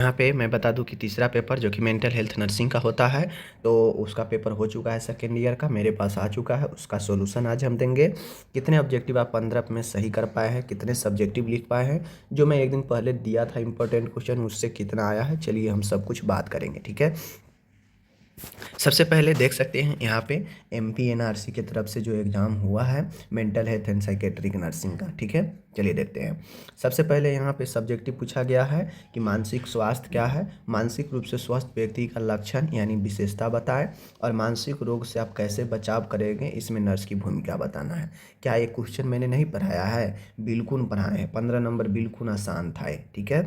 यहाँ पे मैं बता दूं कि तीसरा पेपर जो कि मेंटल हेल्थ नर्सिंग का होता है, तो उसका पेपर हो चुका है सेकेंड ईयर का, मेरे पास आ चुका है। उसका सॉल्यूशन आज हम देंगे। कितने ऑब्जेक्टिव आप 15 में सही कर पाए हैं, कितने सब्जेक्टिव लिख पाए हैं, जो मैं एक दिन पहले दिया था इंपॉर्टेंट क्वेश्चन, उससे कितना आया है, चलिए हम सब कुछ बात करेंगे। ठीक है, सबसे पहले देख सकते हैं यहाँ पे MPNRC की तरफ से जो एग्ज़ाम हुआ है mental health and psychiatric nursing का। ठीक है, चलिए देखते हैं। सबसे पहले यहाँ पे सब्जेक्टिव पूछा गया है कि मानसिक स्वास्थ्य क्या है, मानसिक रूप से स्वस्थ व्यक्ति का लक्षण यानी विशेषता बताएं, और मानसिक रोग से आप कैसे बचाव करेंगे इसमें नर्स की भूमिका बताना है। क्या ये क्वेश्चन मैंने नहीं पढ़ाया है? बिल्कुल पढ़ाए हैं, 15 नंबर बिल्कुल आसान था ये। ठीक है,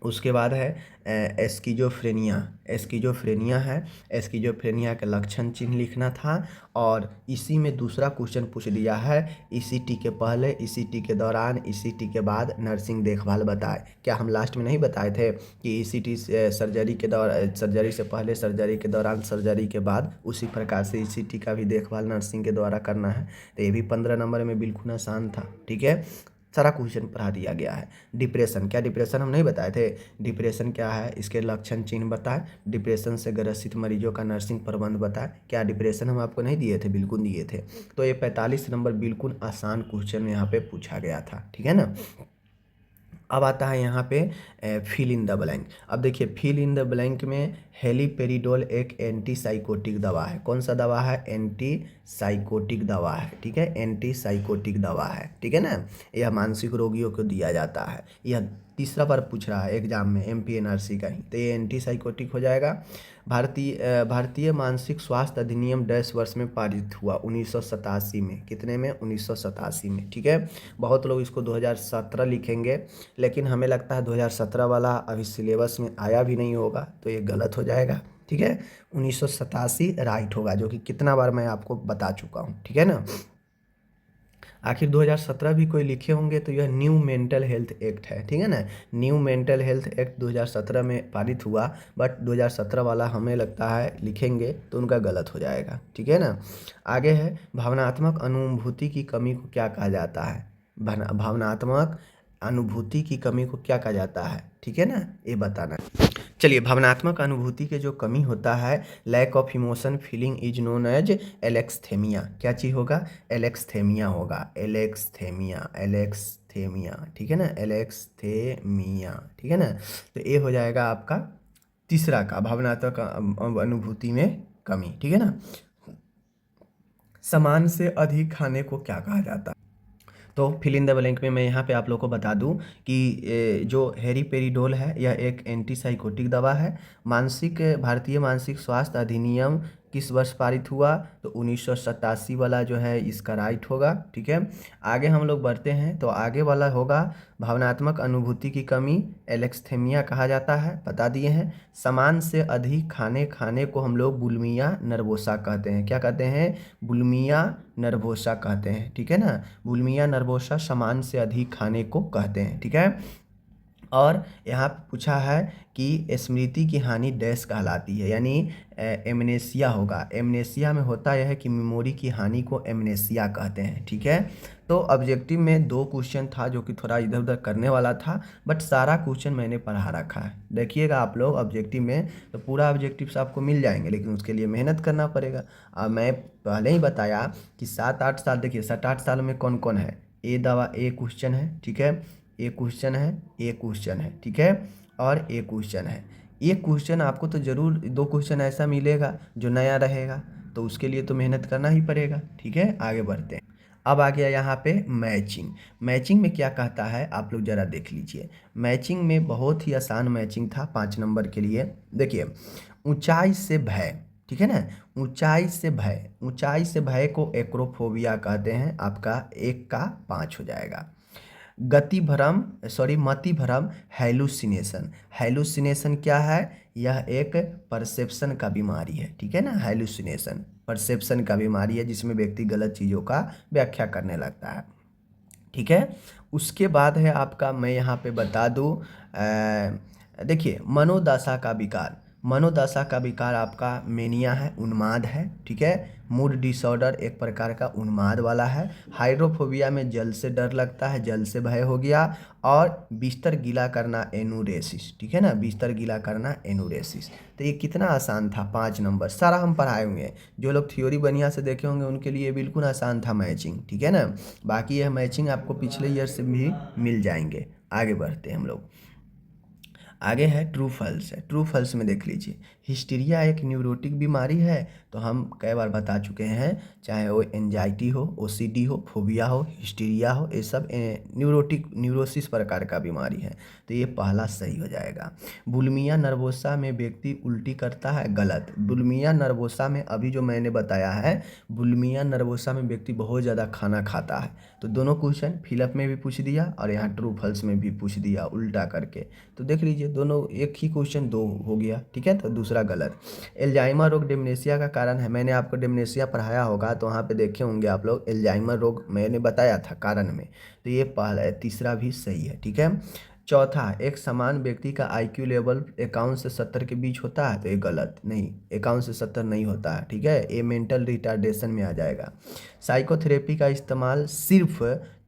उसके बाद है एस्किजोफ्रेनिया। एस्किजोफ्रेनिया है, एस्किजोफ्रेनिया के लक्षण चिन्ह लिखना था। और इसी में दूसरा क्वेश्चन पूछ दिया है, ECT के पहले, ECT के दौरान, ECT के बाद नर्सिंग देखभाल बताए। क्या हम लास्ट में नहीं बताए थे कि ECT सर्जरी के सर्जरी से पहले, सर्जरी के दौरान, सर्जरी के बाद, उसी प्रकार से ECT का भी देखभाल नर्सिंग के द्वारा करना है। तो ये भी 15 नंबर में बिल्कुल आसान था। ठीक है, सारा क्वेश्चन पढ़ा दिया गया है। डिप्रेशन, क्या डिप्रेशन हम नहीं बताए थे? डिप्रेशन क्या है, इसके लक्षण चिन्ह बताएं। डिप्रेशन से ग्रसित मरीजों का नर्सिंग प्रबंध बताएं। क्या डिप्रेशन हम आपको नहीं दिए थे? बिल्कुल दिए थे। तो ये 45 नंबर बिल्कुल आसान क्वेश्चन यहाँ पे पूछा गया था। ठीक है ना। अब आता है यहाँ पे फिल इन द ब्लैंक। अब देखिए, फिल इन द ब्लैंक में हेलीपेरिडोल एक एंटी साइकोटिक दवा है। कौन सा दवा है? एंटी साइकोटिक दवा है। ठीक है, एंटी साइकोटिक दवा है। ठीक है ना, यह मानसिक रोगियों को दिया जाता है। यह तीसरा बार पूछ रहा है एग्जाम में MPNRC का ही, तो ये एंटी साइकोटिक हो जाएगा। भारतीय मानसिक स्वास्थ्य अधिनियम डैश वर्ष में पारित हुआ? 1987 में। कितने में? 1987 में। ठीक है, बहुत लोग इसको 2017 लिखेंगे, लेकिन हमें लगता है 2017 वाला अभी सिलेबस में आया भी नहीं होगा, तो ये गलत हो जाएगा। ठीक है, 1987 राइट होगा, जो कि कितना बार मैं आपको बता चुका हूँ। ठीक है ना। आखिर 2017 भी कोई लिखे होंगे तो यह न्यू मेंटल हेल्थ एक्ट है। ठीक है ना, न्यू मेंटल हेल्थ एक्ट 2017 में पारित हुआ, बट 2017 वाला हमें लगता है लिखेंगे तो उनका गलत हो जाएगा। ठीक है ना। आगे है, भावनात्मक अनुभूति की कमी को क्या कहा जाता है? भावनात्मक अनुभूति की कमी को क्या कहा जाता है? ठीक है ना, ये बताना। चलिए, भावनात्मक अनुभूति के जो कमी होता है, lack of emotion feeling is known as alexithymia. क्या चीज़ होगा? एलेक्स्थेमिया होगा। एलेक्स्थेमिया, एलेक्स्थेमिया। ठीक है ना, एलेक्स्थेमिया। ठीक है ना, तो ये हो जाएगा आपका तीसरा का, भावनात्मक अनुभूति में कमी। ठीक है ना। समान से अधिक खाने को क्या कहा जाता है? तो फिल इन द ब्लैंक में मैं यहाँ पे आप लोग को बता दूं कि जो हेरीपेरिडोल है यह एक एंटीसाइकोटिक दवा है। भारतीय मानसिक स्वास्थ्य अधिनियम किस वर्ष पारित हुआ? तो 1987 वाला जो है इसका राइट होगा। ठीक है, आगे हम लोग बढ़ते हैं, तो आगे वाला होगा भावनात्मक अनुभूति की कमी, एलेक्स्थेमिया कहा जाता है, बता दिए हैं। समान से अधिक खाने खाने को हम लोग बुलिमिया नर्वोसा कहते हैं। क्या कहते हैं? बुलिमिया नर्वोसा कहते हैं। ठीक है ना, बुलिमिया नर्वोसा समान से अधिक खाने को कहते हैं। ठीक है, और यहाँ पे पूछा है कि स्मृति की हानि डैश कहलाती है, यानी एमनेसिया होगा। एमनेसिया में होता यह है कि मेमोरी की हानि को एमनेसिया कहते हैं। ठीक है, तो ऑब्जेक्टिव में 2 क्वेश्चन था जो कि थोड़ा इधर उधर करने वाला था, बट सारा क्वेश्चन मैंने पढ़ा रखा है। देखिएगा आप लोग ऑब्जेक्टिव में, तो पूरा ऑब्जेक्टिव से आपको मिल जाएंगे, लेकिन उसके लिए मेहनत करना पड़ेगा। अब मैं पहले ही बताया कि 7-8 साल, देखिए 7-8 साल में कौन कौन है। ए दवा, ए क्वेश्चन है। ठीक है, एक क्वेश्चन है, एक क्वेश्चन है। ठीक है, और एक क्वेश्चन है। एक क्वेश्चन आपको तो जरूर 2 क्वेश्चन ऐसा मिलेगा जो नया रहेगा, तो उसके लिए तो मेहनत करना ही पड़ेगा। ठीक है, आगे बढ़ते हैं। अब आ गया यहाँ पे मैचिंग। मैचिंग में क्या कहता है आप लोग ज़रा देख लीजिए। मैचिंग में बहुत ही आसान मैचिंग था 5 नंबर के लिए। देखिए, ऊंचाई से भय। ठीक है ना, ऊंचाई से भय, ऊंचाई से भय को एक्रोफोबिया कहते हैं। आपका 1 का 5 हो जाएगा। मति भ्रम, हैलुसिनेशन। हैलुसिनेशन क्या है? यह एक परसेप्शन का बीमारी है। ठीक है ना, हैलुसिनेशन परसेप्शन का बीमारी है, जिसमें व्यक्ति गलत चीज़ों का व्याख्या करने लगता है। ठीक है, उसके बाद है आपका, मैं यहाँ पे बता दूँ, देखिए मनोदशा का विकार। मनोदशा का विकार आपका मेनिया है, उन्माद है, ठीक है। मूड डिसऑर्डर एक प्रकार का उन्माद वाला है। हाइड्रोफोबिया में जल से डर लगता है, जल से भय हो गया। और बिस्तर गीला करना एनुरेसिस, ठीक है ना, बिस्तर गीला करना एनुरेसिस। तो ये कितना आसान था, 5 नंबर सारा हम पढ़ाए हुए हैं। जो लोग थ्योरी बढ़िया से देखे होंगे उनके लिए बिल्कुल आसान था मैचिंग, ठीक है ना। बाकी यह मैचिंग आपको पिछले ईयर से भी मिल जाएंगे। आगे बढ़ते हैं हम लोग। आगे है ट्रू फॉल्स है। ट्रू फॉल्स में देख लीजिए, हिस्टीरिया एक न्यूरोटिक बीमारी है, तो हम कई बार बता चुके हैं, चाहे वो एंजाइटी हो, ओसीडी हो, फोबिया हो, हिस्टीरिया हो, ये सब न्यूरोटिक न्यूरोसिस प्रकार का बीमारी है, तो ये पहला सही हो जाएगा। बुलिमिया नर्वोसा में व्यक्ति उल्टी करता है, गलत। बुलिमिया नर्वोसा में अभी जो मैंने बताया है, बुलिमिया नर्वोसा में व्यक्ति बहुत ज़्यादा खाना खाता है, तो दोनों क्वेश्चन फिलअप में भी पूछ दिया और यहाँ ट्रू फॉल्स में भी पूछ दिया उल्टा करके। तो देख लीजिए दोनों एक ही क्वेश्चन 2 हो गया, ठीक है, तो दूसरा गलत। एल्जाइमर रोग डिमेंशिया का कारण है, मैंने आपको डिमेंशिया पढ़ाया होगा तो वहाँ पे देखे होंगे आप लोग, एल्जाइमर रोग मैंने बताया था कारण में, तो ये पहला तीसरा भी सही है, ठीक है। चौथा, एक समान व्यक्ति का आईक्यू लेवल 51 से 70 के बीच होता है, तो ये गलत, नहीं 51 से 70 नहीं होता है, ठीक है, ये मेंटल रिटार्डेशन में आ जाएगा। साइकोथेरेपी का इस्तेमाल सिर्फ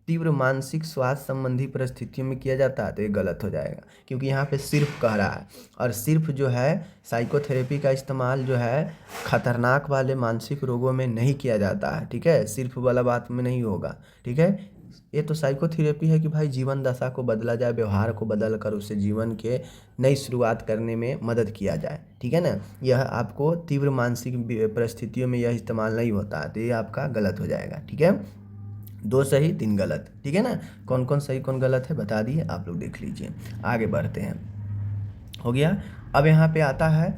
तीव्र मानसिक स्वास्थ्य संबंधी परिस्थितियों में किया जाता है, तो ये गलत हो जाएगा, क्योंकि यहाँ पे सिर्फ कह रहा है, और सिर्फ जो है साइकोथेरेपी का इस्तेमाल जो है खतरनाक वाले मानसिक रोगों में नहीं किया जाता है, ठीक है, सिर्फ वाला बात में नहीं होगा, ठीक है। ये तो साइकोथेरेपी है कि भाई जीवन दशा को बदला जाए, व्यवहार को बदल कर उसे जीवन के नई शुरुआत करने में मदद किया जाए, ठीक है ना। यह आपको तीव्र मानसिक परिस्थितियों में यह इस्तेमाल नहीं होता है, तो ये आपका गलत हो जाएगा, ठीक है। 2 सही 3 गलत, ठीक है ना। कौन कौन सही कौन गलत है बता दिए, आप लोग देख लीजिए। आगे बढ़ते हैं, हो गया। अब यहाँ पे आता है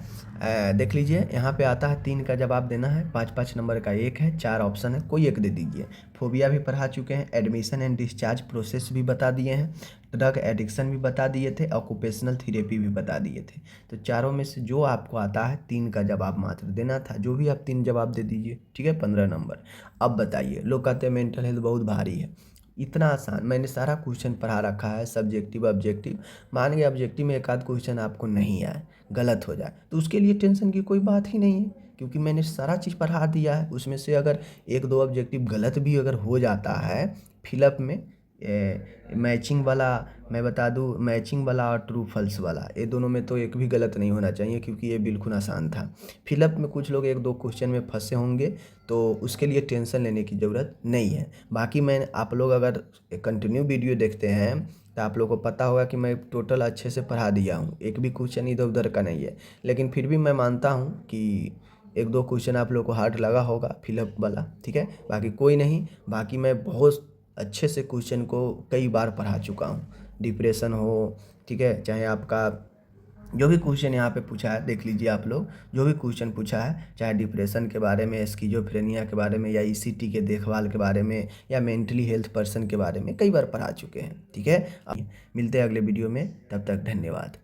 देख लीजिए, यहाँ पे आता है 3 का जवाब देना है, 5-5 नंबर का 1 है, 4 ऑप्शन है, कोई एक दे दीजिए। फोबिया भी पढ़ा चुके हैं, एडमिशन एंड डिस्चार्ज प्रोसेस भी बता दिए हैं, ड्रग एडिक्शन भी बता दिए थे, ऑक्यूपेशनल थेरेपी भी बता दिए थे। तो चारों में से जो आपको आता है 3 का जवाब मात्र देना था, जो भी आप 3 जवाब दे दीजिए, ठीक है, 15 नंबर। अब बताइए, लोग कहते हैं मेंटल हेल्थ बहुत भारी है, इतना आसान, मैंने सारा क्वेश्चन पढ़ा रखा है, सब्जेक्टिव ऑब्जेक्टिव। मान गए ऑब्जेक्टिव में एक आध क्वेश्चन आपको नहीं आए, गलत हो जाए, तो उसके लिए टेंशन की कोई बात ही नहीं है, क्योंकि मैंने सारा चीज़ पढ़ा दिया है। उसमें से अगर 1-2 ऑब्जेक्टिव गलत भी अगर हो जाता है फिलअप में, मैचिंग वाला मैं बता दूं, मैचिंग वाला और ट्रू फॉल्स वाला, ये दोनों में तो एक भी गलत नहीं होना चाहिए, क्योंकि ये बिल्कुल आसान था। फिलअप में कुछ लोग 1-2 क्वेश्चन में फंसे होंगे, तो उसके लिए टेंशन लेने की ज़रूरत नहीं है। बाकी मैं आप लोग अगर कंटिन्यू वीडियो देखते हैं तो आप लोग को पता होगा कि मैं टोटल अच्छे से पढ़ा दिया हूँ, एक भी क्वेश्चन इधर उधर का नहीं है। लेकिन फिर भी मैं मानता हूँ कि 1-2 क्वेश्चन आप लोग को हार्ड लगा होगा फिलअप वाला, ठीक है, बाकी कोई नहीं। बाकी मैं बहुत अच्छे से क्वेश्चन को कई बार पढ़ा चुका हूँ, डिप्रेशन हो, ठीक है, चाहे आपका जो भी क्वेश्चन यहाँ पे पूछा है देख लीजिए आप लोग, जो भी क्वेश्चन पूछा है, चाहे डिप्रेशन के बारे में, स्किज़ोफ्रेनिया के बारे में, या ईसीटी के देखभाल के बारे में, या मेंटली हेल्थ पर्सन के बारे में कई बार पढ़ा चुके हैं, ठीक है। अब मिलते हैं अगले वीडियो में, तब तक धन्यवाद।